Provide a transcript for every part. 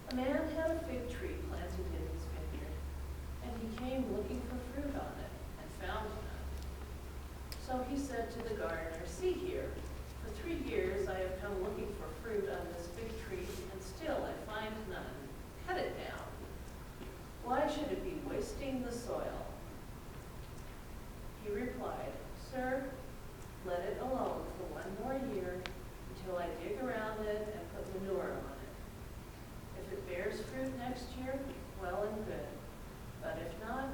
A man had a fig tree planted in his vineyard, and he came looking for fruit on it, and found none. So he said to the gardener, "See here, for 3 years I have come looking for fruit on this fig tree, and still I find none. Cut it down. Why should it be wasting the soil?" He replied, "Sir, let it alone for 1 more year until I dig around it and put manure on it. If it bears fruit next year, well and good. But if not,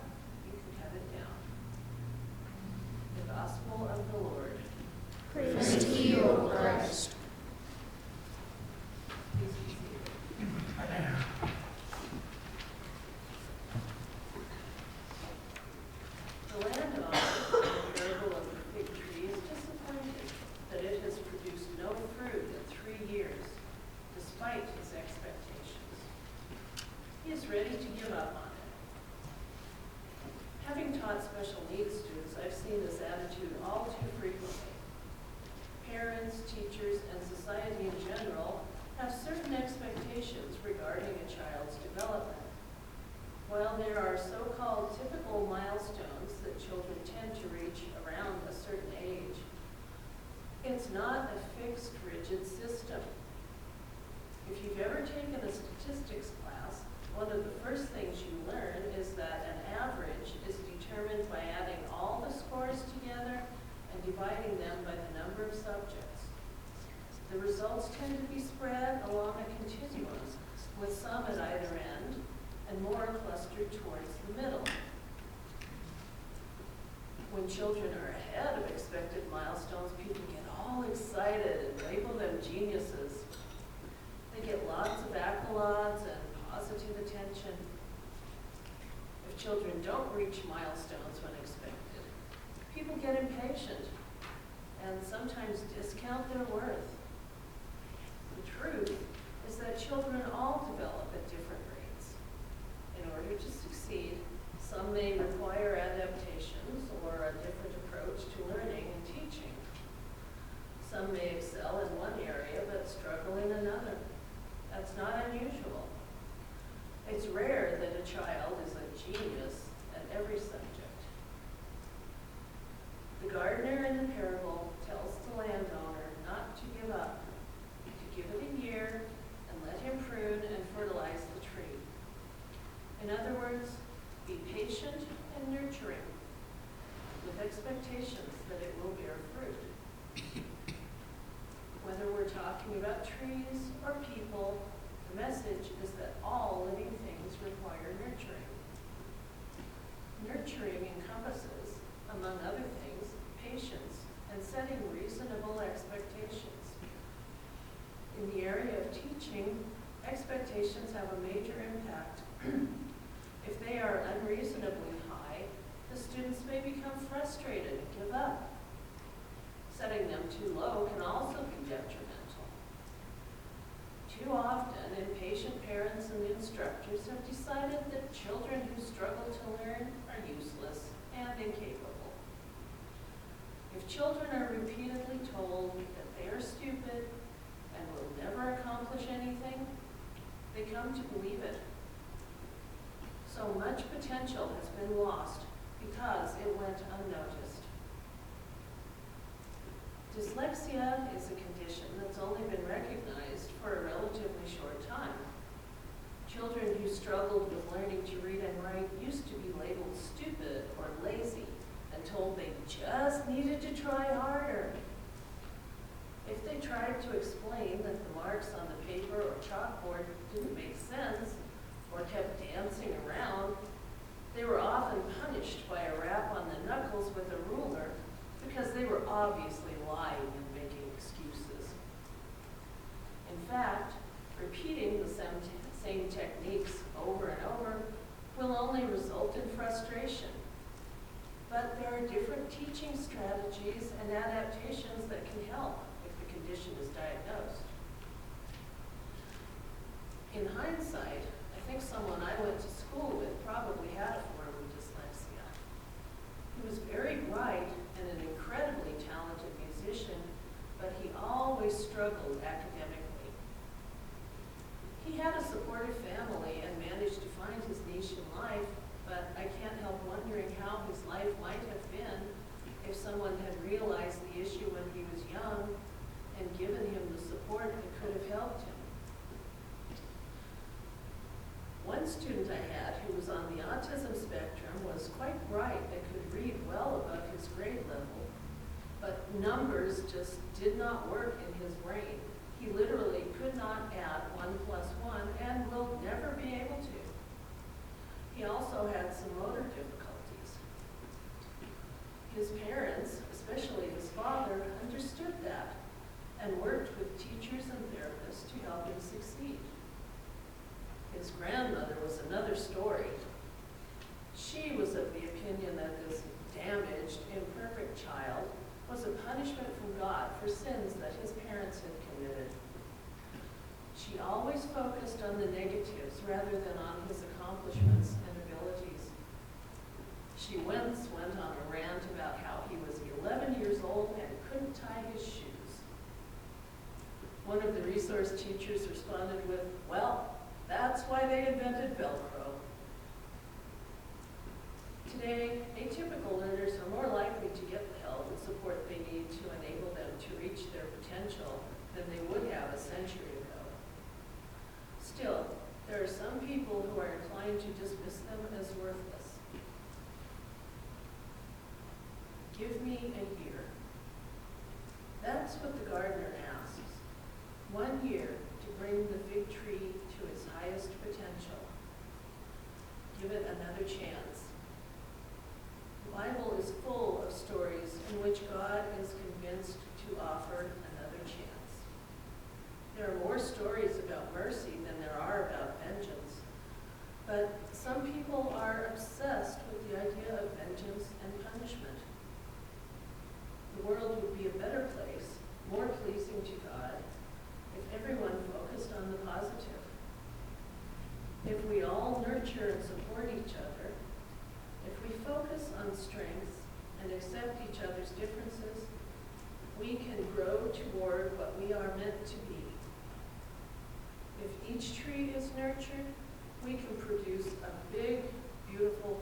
you can cut it down." The Gospel of the Lord. Praise to you, O Christ. Please be seated. The landowner in the parable of the fig tree is disappointed that it has produced no fruit in 3 years, despite his expectations. He is ready to give up on it. Having taught special needs students, I've seen this attitude all too frequently. Parents, teachers, and society in general have certain expectations regarding a child's development. While there are so-called typical milestones that children tend to reach around a certain age, it's not a fixed, rigid system. If you've ever taken a statistics class, one of the first things you learn is that an average is determined by adding all the scores together and dividing them by the number of subjects. The results tend to be spread along a continuum, with some at either end and more clustered towards the middle. When children are ahead of expected milestones, people get all excited and label them geniuses. They get lots of accolades and positive attention. If children don't reach milestones when expected, people get impatient and sometimes discount their worth. The truth is that children all develop at different rates. In order to succeed, some may require adaptations or a different approach to learning and teaching. Some may excel in one area but struggle in another. That's not unusual. It's rare that a child is a genius at every subject. The gardener in the parable tells the landowner not to give up, to give it a year and let him prune and fertilize the tree. In other words, be patient and nurturing, with expectations that it will bear fruit. Whether we're talking about trees or people, the message is that all living things require nurturing. Nurturing encompasses, among other things, patience and setting reasonable expectations. In the area of teaching, expectations have a major impact. If they are unreasonably high, the students may become frustrated and give up. Setting them too low can also be detrimental. Too often, impatient parents and instructors have decided that children who struggle to learn are useless and incapable. If children are repeatedly told that they are stupid and will never accomplish anything, they come to believe it. So much potential has been lost because it went unnoticed. Dyslexia is a condition that's only been recognized for a relatively short time. Children who struggled with learning to read and write used to be labeled stupid or lazy and told they just needed to try harder. If they tried to explain that the marks on the paper or chalkboard didn't make sense or kept dancing around, they were often punished by a rap on the knuckles with a ruler because they were obviously lying and making excuses. In fact, repeating the same techniques over and over will only result in frustration. But there are different teaching strategies and adaptations that can help if the condition is diagnosed. In hindsight, I think someone I went to school with probably had a form of dyslexia. He was very bright and an incredibly talented musician, but he always struggled academically. He had a supportive family and managed to find his niche in life, but I can't help wondering how his life might have been if someone had realized the issue when he was young and given him the support that could have helped him. One student I had who was on the autism spectrum was quite bright and could read well above his grade level, but numbers just did not work in his brain. He literally could not add 1 plus 1 and will never be able to. He also had some motor difficulties. His parents, especially his father, understood that and worked with teachers and therapists to help him succeed. His grandmother was another story. She was of the opinion that this damaged, imperfect child was a punishment from God for sins that his parents had committed. She always focused on the negatives rather than on his accomplishments and abilities. She once went on a rant about how he was 11 years old and couldn't tie his shoes. One of the resource teachers responded with, "Well, that's why they invented Velcro." Today, atypical learners are more likely to get the help and support they need to enable them to reach their potential than they would have a century ago. Still, there are some people who are inclined to dismiss them as worthless. Give me a year. That's what the gardener asks. 1 year to bring the fig tree to its highest potential. Give it another chance. The Bible is full of stories in which God is convinced to offer another chance. There are more stories about mercy than there are about vengeance, but some people are obsessed with the idea of vengeance and punishment. The world would be a better place, more pleasing to God, if everyone focused on the positive. If we all nurture and support each other, if we focus on strengths and accept each other's differences, we can grow toward what we are meant to be. If each tree is nurtured, we can produce a big, beautiful